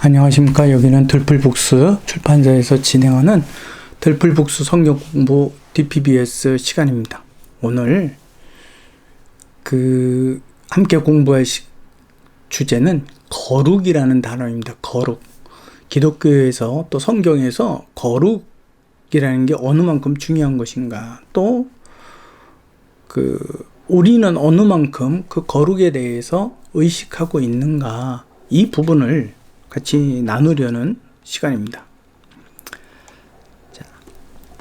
안녕하십니까. 여기는 들풀북스 출판사에서 진행하는 들풀북스 성경 공부 DPBS 시간입니다. 오늘 함께 공부할 주제는 거룩이라는 단어입니다. 거룩. 기독교에서 또 성경에서 거룩이라는 게 어느 만큼 중요한 것인가, 또 우리는 어느 만큼 그 거룩에 대해서 의식하고 있는가, 이 부분을 같이 나누려는 시간입니다. 자,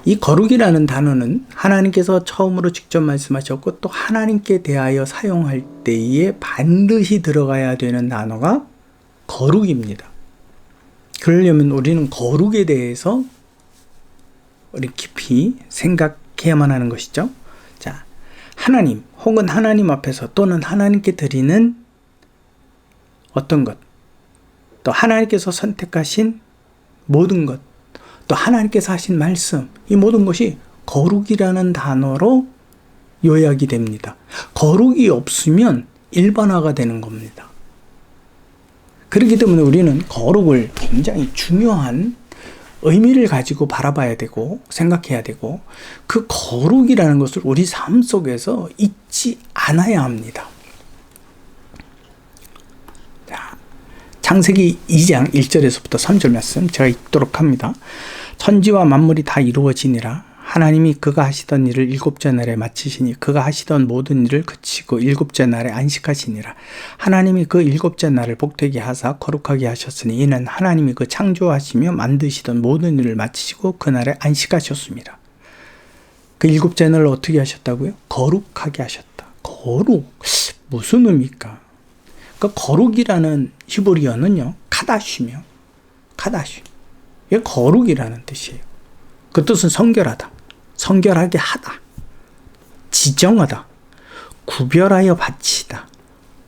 이 거룩이라는 단어는 하나님께서 처음으로 직접 말씀하셨고 또 하나님께 대하여 사용할 때에 반드시 들어가야 되는 단어가 거룩입니다. 그러려면 우리는 거룩에 대해서 우리 깊이 생각해야만 하는 것이죠. 자, 하나님 혹은 하나님 앞에서 또는 하나님께 드리는 어떤 것, 또 하나님께서 선택하신 모든 것, 또 하나님께서 하신 말씀, 이 모든 것이 거룩이라는 단어로 요약이 됩니다. 거룩이 없으면 일반화가 되는 겁니다. 그렇기 때문에 우리는 거룩을 굉장히 중요한 의미를 가지고 바라봐야 되고 생각해야 되고, 그 거룩이라는 것을 우리 삶 속에서 잊지 않아야 합니다. 창세기 2장 1절에서부터 3절 말씀 제가 읽도록 합니다. 천지와 만물이 다 이루어지니라. 하나님이 그가 하시던 일을 일곱째 날에 마치시니 그가 하시던 모든 일을 그치고 일곱째 날에 안식하시니라. 하나님이 그 일곱째 날을 복되게 하사 거룩하게 하셨으니 이는 하나님이 그 창조하시며 만드시던 모든 일을 마치시고 그날에 안식하셨습니다. 그 일곱째 날을 어떻게 하셨다고요? 거룩하게 하셨다. 거룩, 무슨 의미일까? 그 거룩이라는 히브리어는요, 카다시며, 카다시. 이게 거룩이라는 뜻이에요. 그 뜻은 성결하다, 성결하게 하다, 지정하다, 구별하여 바치다,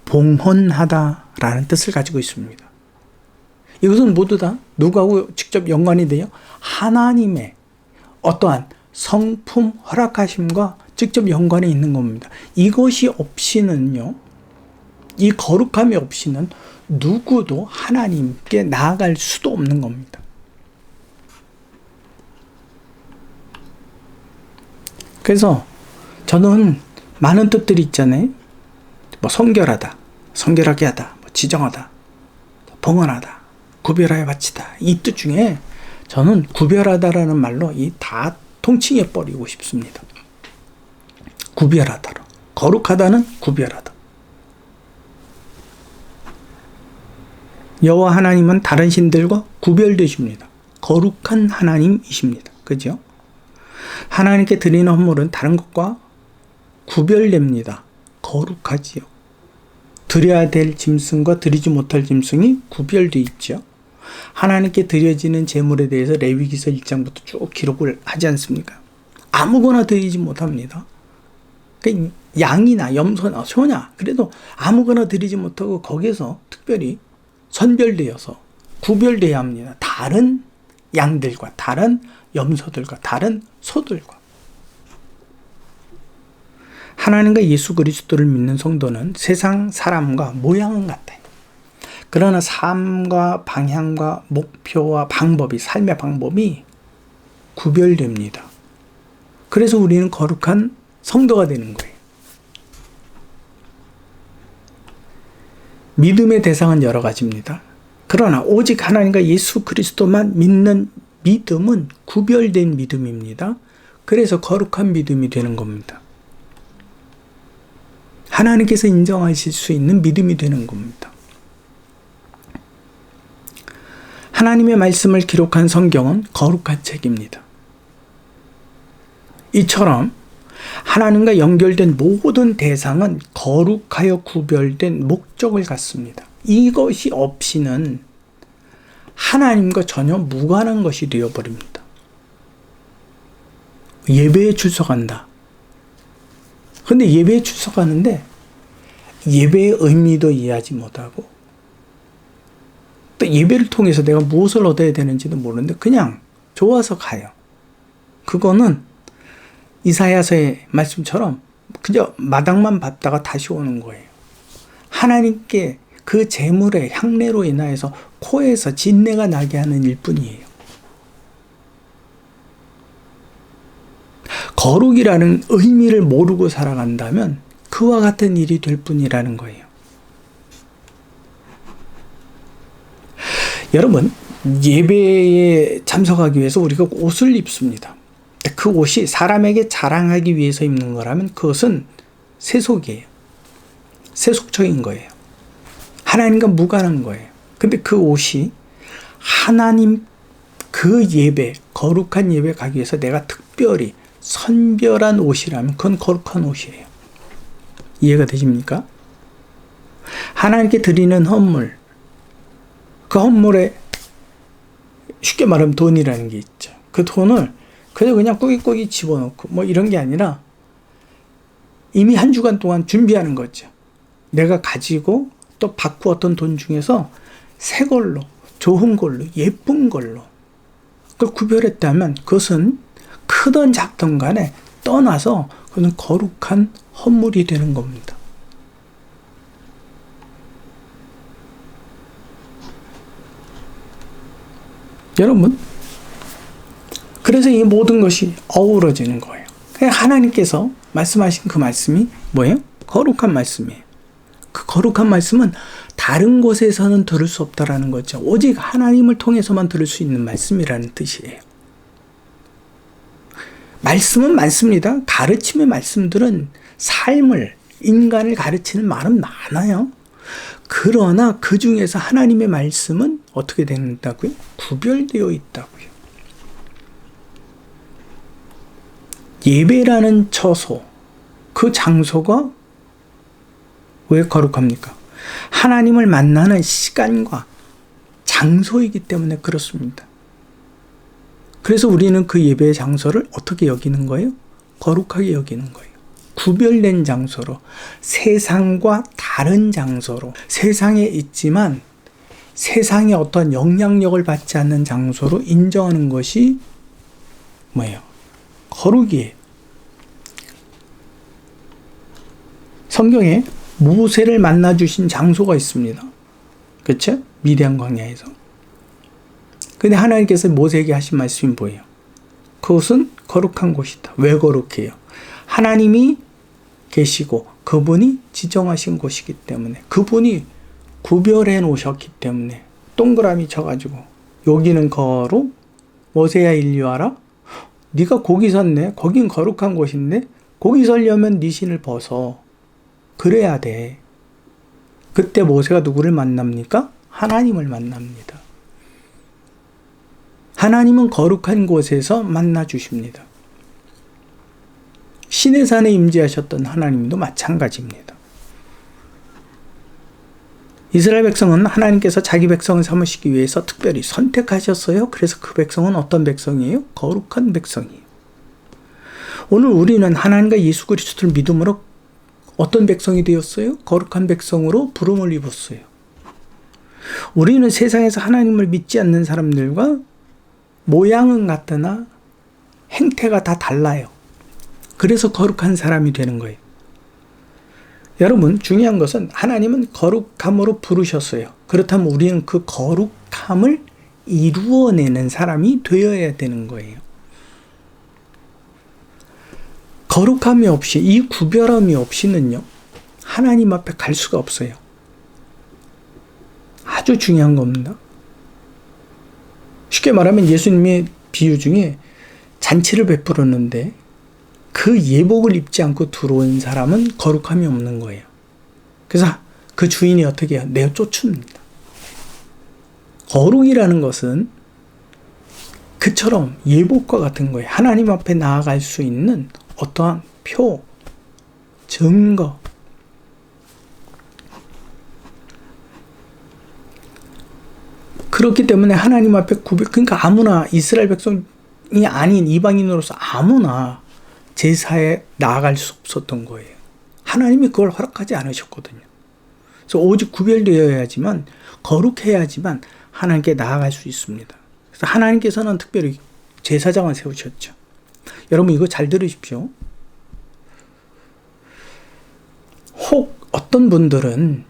봉헌하다 라는 뜻을 가지고 있습니다. 이것은 모두 다 누구하고 직접 연관이 돼요? 하나님의 어떠한 성품 허락하심과 직접 연관이 있는 겁니다. 이것이 없이는요, 이 거룩함이 없이는 누구도 하나님께 나아갈 수도 없는 겁니다. 그래서 저는 많은 뜻들이 있잖아요. 성결하다, 성결하게 하다, 지정하다, 봉헌하다, 구별하여 바치다. 이 뜻 중에 저는 구별하다라는 말로 다 통칭해 버리고 싶습니다. 구별하다로. 거룩하다는 구별하다. 여호와 하나님은 다른 신들과 구별되십니다. 거룩한 하나님이십니다. 그죠? 하나님께 드리는 헌물은 다른 것과 구별됩니다. 거룩하지요. 드려야 될 짐승과 드리지 못할 짐승이 구별되어 있죠. 하나님께 드려지는 제물에 대해서 레위기서 1장부터 쭉 기록을 하지 않습니까? 아무거나 드리지 못합니다. 그러니까 양이나 염소나 소냐, 그래도 아무거나 드리지 못하고 거기에서 특별히 선별되어서 구별되어야 합니다. 다른 양들과 다른 염소들과 다른 소들과. 하나님과 예수 그리스도를 믿는 성도는 세상 사람과 모양은 같아요. 그러나 삶과 방향과 목표와 방법이, 삶의 방법이 구별됩니다. 그래서 우리는 거룩한 성도가 되는 거예요. 믿음의 대상은 여러 가지입니다. 그러나 오직 하나님과 예수 그리스도만 믿는 믿음은 구별된 믿음입니다. 그래서 거룩한 믿음이 되는 겁니다. 하나님께서 인정하실 수 있는 믿음이 되는 겁니다. 하나님의 말씀을 기록한 성경은 거룩한 책입니다. 이처럼 하나님과 연결된 모든 대상은 거룩하여 구별된 목적을 갖습니다. 이것이 없이는 하나님과 전혀 무관한 것이 되어버립니다. 예배에 출석한다. 그런데 예배에 출석하는데 예배의 의미도 이해하지 못하고, 또 예배를 통해서 내가 무엇을 얻어야 되는지도 모르는데 그냥 좋아서 가요. 그거는 이사야서의 말씀처럼 그저 마당만 밟다가 다시 오는 거예요. 하나님께 그 제물의 향내로 인하여서 코에서 진내가 나게 하는 일뿐이에요. 거룩이라는 의미를 모르고 살아간다면 그와 같은 일이 될 뿐이라는 거예요. 여러분, 예배에 참석하기 위해서 우리가 옷을 입습니다. 그 옷이 사람에게 자랑하기 위해서 입는 거라면 그것은 세속이에요. 세속적인 거예요. 하나님과 무관한 거예요. 근데 그 옷이 하나님 그 예배, 거룩한 예배 가기 위해서 내가 특별히 선별한 옷이라면 그건 거룩한 옷이에요. 이해가 되십니까? 하나님께 드리는 헌물, 그 헌물에 쉽게 말하면 돈이라는 게 있죠. 그 돈을 그냥 꾸깃꾸깃 집어넣고 뭐 이런 게 아니라 이미 한 주간 동안 준비하는 거죠. 내가 가지고 또 바꾸었던 돈 중에서 새 걸로, 좋은 걸로, 예쁜 걸로 그걸 구별했다면 그것은 크든 작든 간에 떠나서 그건 거룩한 헌물이 되는 겁니다. 여러분, 그래서 이 모든 것이 어우러지는 거예요. 그냥 하나님께서 말씀하신 그 말씀이 뭐예요? 거룩한 말씀이에요. 그 거룩한 말씀은 다른 곳에서는 들을 수 없다라는 거죠. 오직 하나님을 통해서만 들을 수 있는 말씀이라는 뜻이에요. 말씀은 많습니다. 가르침의 말씀들은 삶을, 인간을 가르치는 말은 많아요. 그러나 그 중에서 하나님의 말씀은 어떻게 된다고요? 구별되어 있다고요. 예배라는 처소, 그 장소가 왜 거룩합니까? 하나님을 만나는 시간과 장소이기 때문에 그렇습니다. 그래서 우리는 그 예배의 장소를 어떻게 여기는 거예요? 거룩하게 여기는 거예요. 구별된 장소로, 세상과 다른 장소로, 세상에 있지만 세상에 어떤 영향력을 받지 않는 장소로 인정하는 것이 뭐예요? 거룩이에요. 성경에 모세를 만나 주신 장소가 있습니다. 그렇죠? 미디안 광야에서. 근데 하나님께서 모세에게 하신 말씀이 뭐예요? 그것은 거룩한 곳이다. 왜 거룩해요? 하나님이 계시고 그분이 지정하신 곳이기 때문에, 그분이 구별해 놓으셨기 때문에 동그라미 쳐가지고 여기는 거룩, 모세야 일리 와라. 네가 거기 섰네. 거긴 거룩한 곳인데 거기 서려면 네 신을 벗어. 그래야 돼. 그때 모세가 누구를 만납니까? 하나님을 만납니다. 하나님은 거룩한 곳에서 만나 주십니다. 시내산에 임재하셨던 하나님도 마찬가지입니다. 이스라엘 백성은 하나님께서 자기 백성을 삼으시기 위해서 특별히 선택하셨어요. 그래서 그 백성은 어떤 백성이에요? 거룩한 백성이에요. 오늘 우리는 하나님과 예수 그리스도를 믿음으로 어떤 백성이 되었어요? 거룩한 백성으로 부름을 입었어요. 우리는 세상에서 하나님을 믿지 않는 사람들과 모양은 같으나 행태가 다 달라요. 그래서 거룩한 사람이 되는 거예요. 여러분, 중요한 것은 하나님은 거룩함으로 부르셨어요. 그렇다면 우리는 그 거룩함을 이루어내는 사람이 되어야 되는 거예요. 거룩함이 없이, 이 구별함이 없이는요, 하나님 앞에 갈 수가 없어요. 아주 중요한 겁니다. 쉽게 말하면 예수님의 비유 중에 잔치를 베풀었는데 그 예복을 입지 않고 들어온 사람은 거룩함이 없는 거예요. 그래서 그 주인이 어떻게 해요? 내어 쫓습니다. 거룩이라는 것은 그처럼 예복과 같은 거예요. 하나님 앞에 나아갈 수 있는 어떠한 표, 증거. 그렇기 때문에 하나님 앞에 그러니까 아무나, 이스라엘 백성이 아닌 이방인으로서 아무나 제사에 나아갈 수 없었던 거예요. 하나님이 그걸 허락하지 않으셨거든요. 그래서 오직 구별되어야지만, 거룩해야지만 하나님께 나아갈 수 있습니다. 그래서 하나님께서는 특별히 제사장을 세우셨죠. 여러분, 이거 잘 들으십시오. 혹 어떤 분들은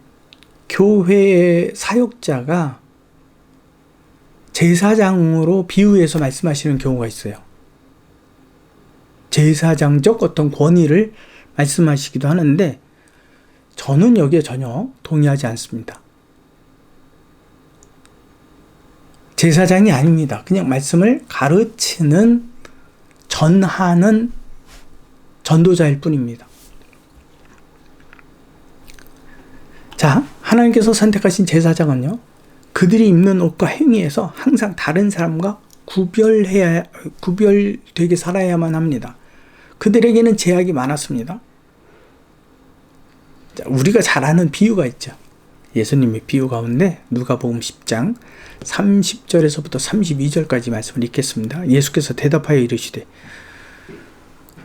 교회의 사역자가 제사장으로 비유해서 말씀하시는 경우가 있어요. 제사장적 어떤 권위를 말씀하시기도 하는데 저는 여기에 전혀 동의하지 않습니다. 제사장이 아닙니다. 그냥 말씀을 가르치는, 전하는 전도자일 뿐입니다. 자, 하나님께서 선택하신 제사장은요, 그들이 입는 옷과 행위에서 항상 다른 사람과 구별되게 살아야만 합니다. 그들에게는 제약이 많았습니다. 자, 우리가 잘 아는 비유가 있죠. 예수님의 비유 가운데 누가복음 10장 30절에서부터 32절까지 말씀을 읽겠습니다. 예수께서 대답하여 이르시되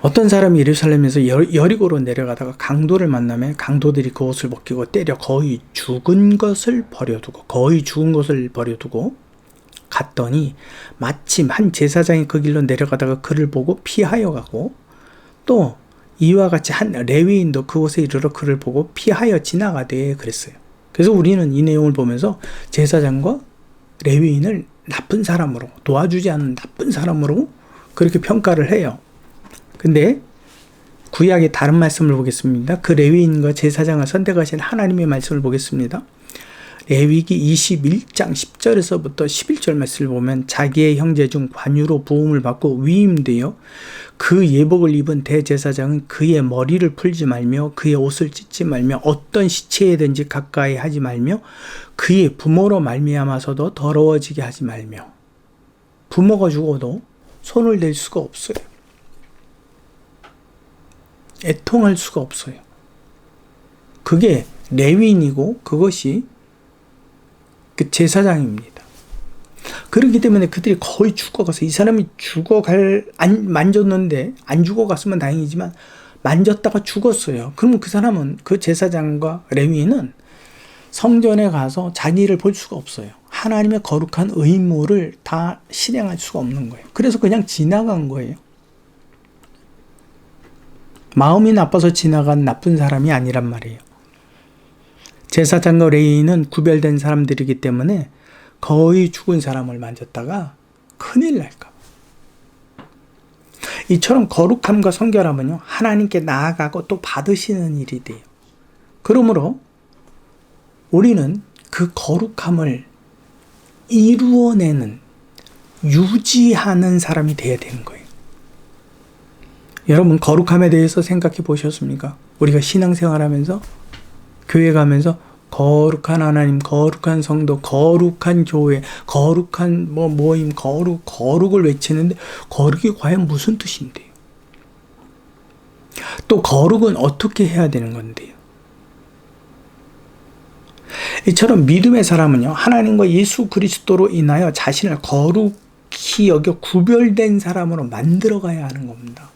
어떤 사람이 예루살렘에서 여리고로 내려가다가 강도를 만나매 강도들이 그 옷을 벗기고 때려 거의 죽은 것을 버려두고 갔더니 마침 한 제사장이 그 길로 내려가다가 그를 보고 피하여 가고 또 이와 같이 한 레위인도 그곳에 이르러 그를 보고 피하여 지나가되 그랬어요. 그래서 우리는 이 내용을 보면서 제사장과 레위인을 나쁜 사람으로, 도와주지 않는 나쁜 사람으로 그렇게 평가를 해요. 근데 구약의 다른 말씀을 보겠습니다. 그 레위인과 제사장을 선택하신 하나님의 말씀을 보겠습니다. 레위기 21장 10절에서부터 11절 말씀을 보면 자기의 형제 중 관유로 부음을 받고 위임되어 그 예복을 입은 대제사장은 그의 머리를 풀지 말며 그의 옷을 찢지 말며 어떤 시체에든지 가까이 하지 말며 그의 부모로 말미암아서도 더러워지게 하지 말며, 부모가 죽어도 손을 댈 수가 없어요. 애통할 수가 없어요. 그게 레위인이고 그것이 그 제사장입니다. 그렇기 때문에 그들이 거의 죽어가서, 이 사람이 만졌는데 안 죽어갔으면 다행이지만 만졌다가 죽었어요. 그러면 그 사람은, 그 제사장과 레위인은 성전에 가서 자기를 볼 수가 없어요. 하나님의 거룩한 의무를 다 실행할 수가 없는 거예요. 그래서 그냥 지나간 거예요. 마음이 나빠서 지나간 나쁜 사람이 아니란 말이에요. 제사장과 레위인은 구별된 사람들이기 때문에 거의 죽은 사람을 만졌다가 큰일 날까 봐. 이처럼 거룩함과 성결함은요, 하나님께 나아가고 또 받으시는 일이 돼요. 그러므로 우리는 그 거룩함을 이루어내는, 유지하는 사람이 돼야 되는 거예요. 여러분, 거룩함에 대해서 생각해 보셨습니까? 우리가 신앙생활하면서, 교회 가면서 거룩한 하나님, 거룩한 성도, 거룩한 교회, 거룩한 모임, 거룩을 외치는데 거룩이 과연 무슨 뜻인데요? 또 거룩은 어떻게 해야 되는 건데요? 이처럼 믿음의 사람은요, 하나님과 예수 그리스도로 인하여 자신을 거룩히 여겨 구별된 사람으로 만들어가야 하는 겁니다.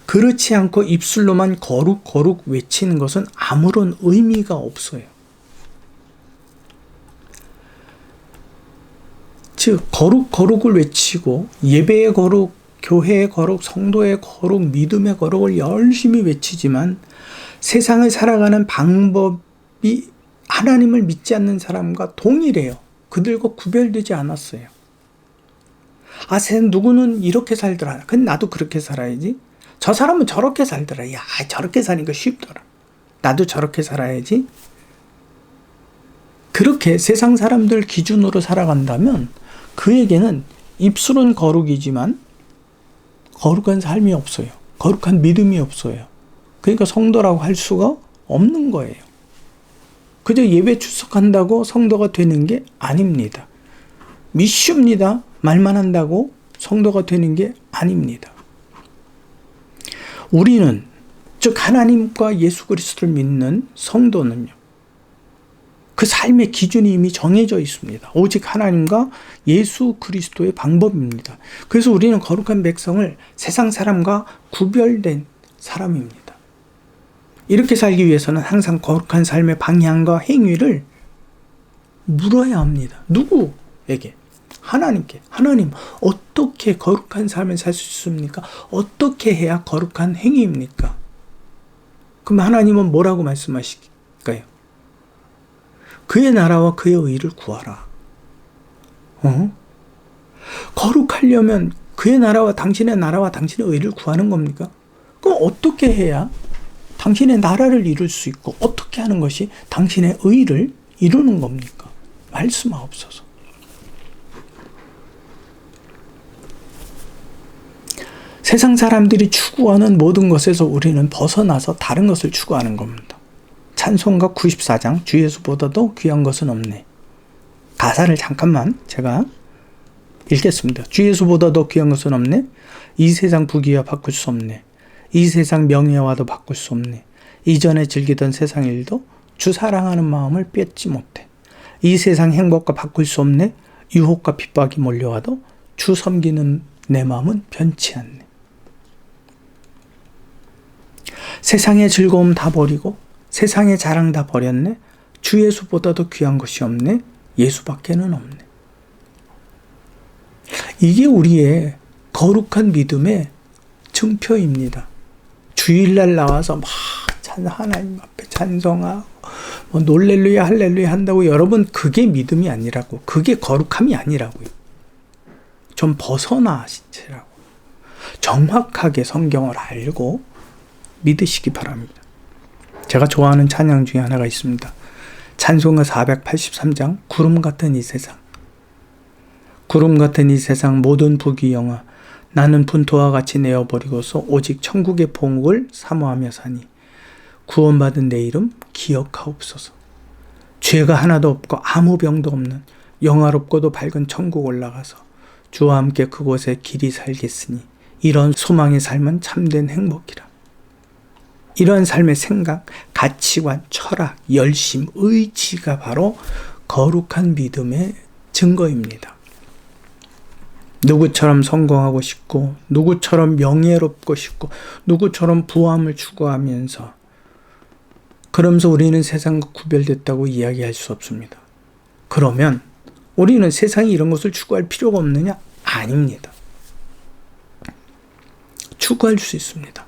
그렇지 않고 입술로만 거룩 거룩 외치는 것은 아무런 의미가 없어요. 즉 거룩 거룩을 외치고 예배의 거룩, 교회의 거룩, 성도의 거룩, 믿음의 거룩을 열심히 외치지만 세상을 살아가는 방법이 하나님을 믿지 않는 사람과 동일해요. 그들과 구별되지 않았어요. 아, 누구는 이렇게 살더라. 근데 나도 그렇게 살아야지. 저 사람은 저렇게 살더라. 야, 저렇게 사니까 쉽더라. 나도 저렇게 살아야지. 그렇게 세상 사람들 기준으로 살아간다면 그에게는 입술은 거룩이지만 거룩한 삶이 없어요. 거룩한 믿음이 없어요. 그러니까 성도라고 할 수가 없는 거예요. 그저 예배 출석한다고 성도가 되는 게 아닙니다. 미슈입니다. 말만 한다고 성도가 되는 게 아닙니다. 우리는, 즉 하나님과 예수 그리스도를 믿는 성도는요, 그 삶의 기준이 이미 정해져 있습니다. 오직 하나님과 예수 그리스도의 방법입니다. 그래서 우리는 거룩한 백성을 세상 사람과 구별된 사람입니다. 이렇게 살기 위해서는 항상 거룩한 삶의 방향과 행위를 물어야 합니다. 누구에게? 하나님께. 하나님, 어떻게 거룩한 삶을 살 수 있습니까? 어떻게 해야 거룩한 행위입니까? 그럼 하나님은 뭐라고 말씀하실까요? 그의 나라와 그의 의를 구하라. 거룩하려면 그의 나라와 당신의 의를 구하는 겁니까? 그럼 어떻게 해야 당신의 나라를 이룰 수 있고 어떻게 하는 것이 당신의 의를 이루는 겁니까? 말씀하옵소서. 세상 사람들이 추구하는 모든 것에서 우리는 벗어나서 다른 것을 추구하는 겁니다. 찬송가 94장 주 예수보다도 귀한 것은 없네. 가사를 잠깐만 제가 읽겠습니다. 주 예수보다도 귀한 것은 없네. 이 세상 부귀와 바꿀 수 없네. 이 세상 명예와도 바꿀 수 없네. 이전에 즐기던 세상 일도 주 사랑하는 마음을 뺏지 못해. 이 세상 행복과 바꿀 수 없네. 유혹과 핍박이 몰려와도 주 섬기는 내 마음은 변치 않네. 세상의 즐거움 다 버리고 세상의 자랑 다 버렸네. 주 예수보다도 귀한 것이 없네. 예수밖에는 없네. 이게 우리의 거룩한 믿음의 증표입니다. 주일날 나와서 막 하나님 앞에 찬송하고 뭐 놀렐루야 할렐루야 한다고 여러분 그게 믿음이 아니라고. 그게 거룩함이 아니라고요. 좀 벗어나시라고. 정확하게 성경을 알고 믿으시기 바랍니다. 제가 좋아하는 찬양 중에 하나가 있습니다. 찬송가 483장 구름 같은 이 세상. 구름 같은 이 세상 모든 부귀 영화 나는 분토와 같이 내어버리고서 오직 천국의 복을 사모하며 사니 구원받은 내 이름 기억하옵소서. 죄가 하나도 없고 아무 병도 없는 영화롭고도 밝은 천국 올라가서 주와 함께 그곳에 길이 살겠으니 이런 소망의 삶은 참된 행복이라. 이런 삶의 생각, 가치관, 철학, 열심, 의지가 바로 거룩한 믿음의 증거입니다. 누구처럼 성공하고 싶고 누구처럼 명예롭고 싶고 누구처럼 부함을 추구하면서 그러면서 우리는 세상과 구별됐다고 이야기할 수 없습니다. 그러면 우리는 세상이 이런 것을 추구할 필요가 없느냐? 아닙니다. 추구할 수 있습니다.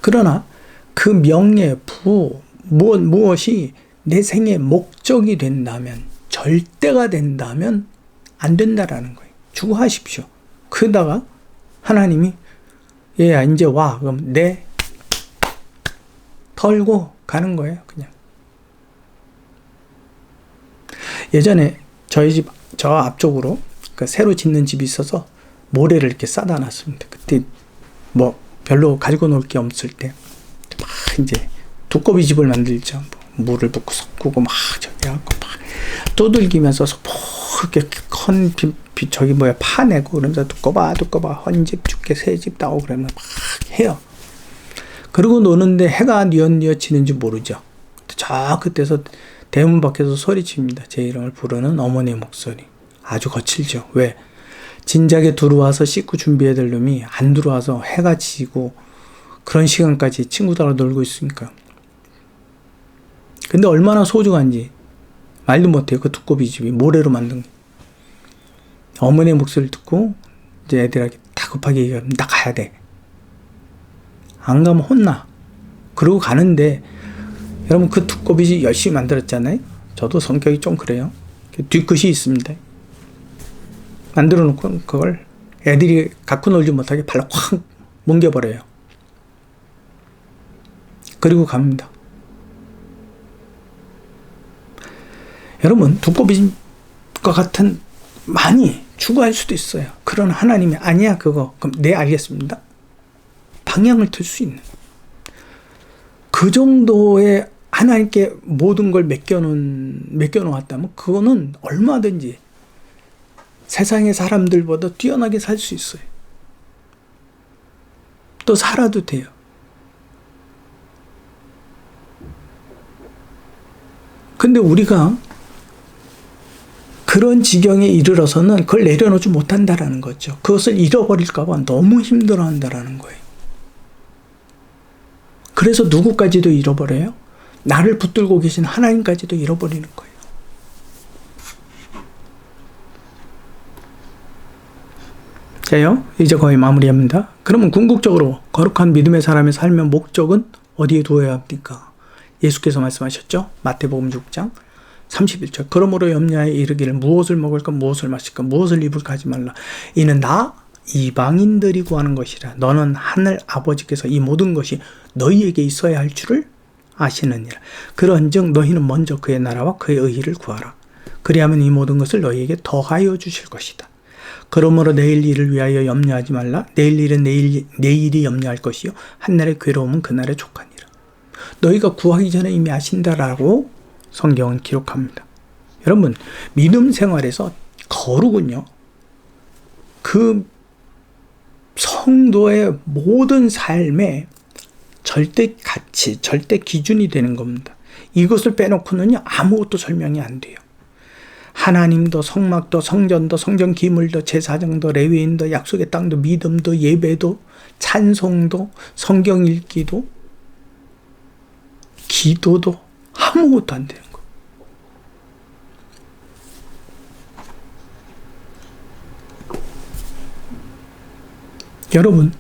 그러나 그 명예, 부, 무엇이 내 생의 목적이 된다면, 절대가 된다면 안 된다라는 거예요. 추구하십시오. 그러다가 하나님이 얘야 이제 와. 그럼 털고 가는 거예요. 그냥. 예전에 저희 집 저 앞쪽으로 새로 짓는 집이 있어서 모래를 이렇게 싸다 놨습니다. 그때 뭐 별로 가지고 놀 게 없을 때 막 이제 두꺼비 집을 만들죠. 물을 붓고 섞고 막 저기 하고 막 두들기면서 이렇게 큰 파내고 그러면서 두꺼봐 헌집 죽게 새집 따고 그러면 막 해요. 그러고 노는데 해가 뉘엿뉘엿 지는지 모르죠. 저 끝에서 대문 밖에서 소리칩니다. 제 이름을 부르는 어머니의 목소리. 아주 거칠죠. 왜? 진작에 들어와서 씻고 준비해야 될 놈이 안 들어와서 해가 지고 그런 시간까지 친구들하고 놀고 있으니까. 근데 얼마나 소중한지 말도 못해요. 그 두꺼비 집이 모래로 만든 거. 어머니의 목소리를 듣고 이제 애들에게 다급하게 얘기하면 나 가야 돼. 안 가면 혼나. 그러고 가는데 여러분 그 두꺼비 집 열심히 만들었잖아요. 저도 성격이 좀 그래요. 뒤끝이 있습니다. 만들어 놓고 그걸 애들이 갖고 놀지 못하게 발로 확 뭉개버려요. 그리고 갑니다. 여러분 두꺼비과 같은 많이 추구할 수도 있어요. 그러나 하나님이 아니야 그거. 그럼 네 알겠습니다. 방향을 틀 수 있는 그 정도의 하나님께 모든 걸 맡겨놓았다면 그거는 얼마든지 세상의 사람들보다 뛰어나게 살 수 있어요. 또 살아도 돼요. 근데 우리가 그런 지경에 이르러서는 그걸 내려놓지 못한다라는 거죠. 그것을 잃어버릴까 봐 너무 힘들어한다라는 거예요. 그래서 누구까지도 잃어버려요? 나를 붙들고 계신 하나님까지도 잃어버리는 거예요. 자요, 이제 거의 마무리합니다. 그러면 궁극적으로 거룩한 믿음의 사람의 삶의 목적은 어디에 두어야 합니까? 예수께서 말씀하셨죠? 마태복음 6장 31절. 그러므로 염려하여 이르기를 무엇을 먹을까 무엇을 마실까 무엇을 입을까 하지 말라. 이는 나 이방인들이 구하는 것이라. 너는 하늘 아버지께서 이 모든 것이 너희에게 있어야 할 줄을 아시느니라. 그런즉 너희는 먼저 그의 나라와 그의 의의를 구하라. 그리하면 이 모든 것을 너희에게 더하여 주실 것이다. 그러므로 내일 일을 위하여 염려하지 말라. 내일 일은 내일이 염려할 것이요 한날의 괴로움은 그날의 족하니라. 너희가 구하기 전에 이미 아신다라고 성경은 기록합니다. 여러분, 믿음 생활에서 거룩은요, 그 성도의 모든 삶의 절대 가치, 절대 기준이 되는 겁니다. 이것을 빼놓고는요, 아무것도 설명이 안 돼요. 하나님도, 성막도, 성전도, 성전 기물도, 제사장도, 레위인도, 약속의 땅도, 믿음도, 예배도, 찬송도, 성경 읽기도, 기도도 아무것도 안 되는 거예요. 여러분,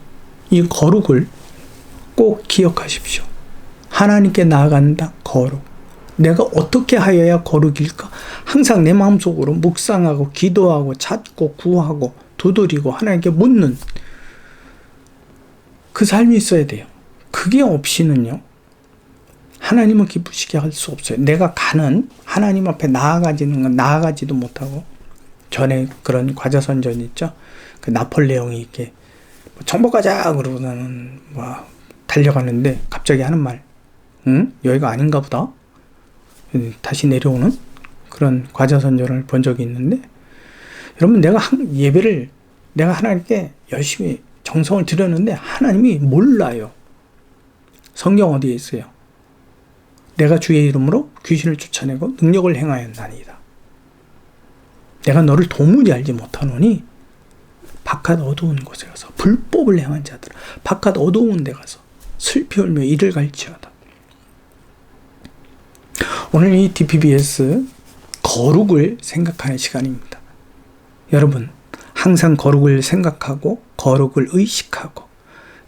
이 거룩을 꼭 기억하십시오. 하나님께 나아간다, 거룩. 내가 어떻게 하여야 거룩일까? 항상 내 마음속으로 묵상하고 기도하고 찾고 구하고 두드리고 하나님께 묻는 그 삶이 있어야 돼요. 그게 없이는요, 하나님을 기쁘시게 할 수 없어요. 내가 가는 하나님 앞에 나아가지도 못하고, 전에 그런 과자선전 있죠? 그 나폴레옹이 이렇게 정복가자 그러고는 달려가는데 갑자기 하는 말, 여기가 아닌가 보다. 다시 내려오는 그런 과자선전을 본 적이 있는데, 여러분, 예배를 내가 하나님께 열심히 정성을 들였는데 하나님이 몰라요. 성경 어디에 있어요? 내가 주의 이름으로 귀신을 쫓아내고 능력을 행하였나이다. 내가 너를 도무지 알지 못하노니 바깥 어두운 곳에 가서 불법을 행한 자들, 바깥 어두운 데 가서 슬피 울며 이를 갈지어다. 오늘 이 DPBS 거룩을 생각하는 시간입니다. 여러분, 항상 거룩을 생각하고 거룩을 의식하고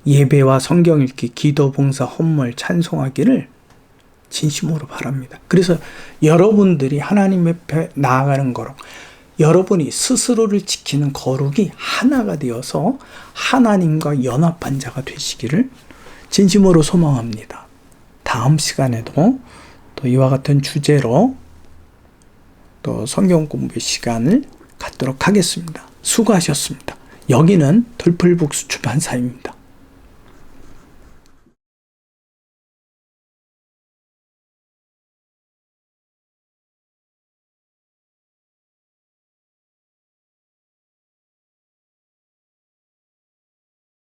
예배와 성경 읽기, 기도, 봉사, 헌물, 찬송하기를 진심으로 바랍니다. 그래서 여러분들이 하나님 앞에 나아가는 거룩, 여러분이 스스로를 지키는 거룩이 하나가 되어서 하나님과 연합한 자가 되시기를 진심으로 소망합니다. 다음 시간에도 또 이와 같은 주제로 또 성경 공부 시간을 갖도록 하겠습니다. 수고하셨습니다. 여기는 돌풀북스 출판사입니다.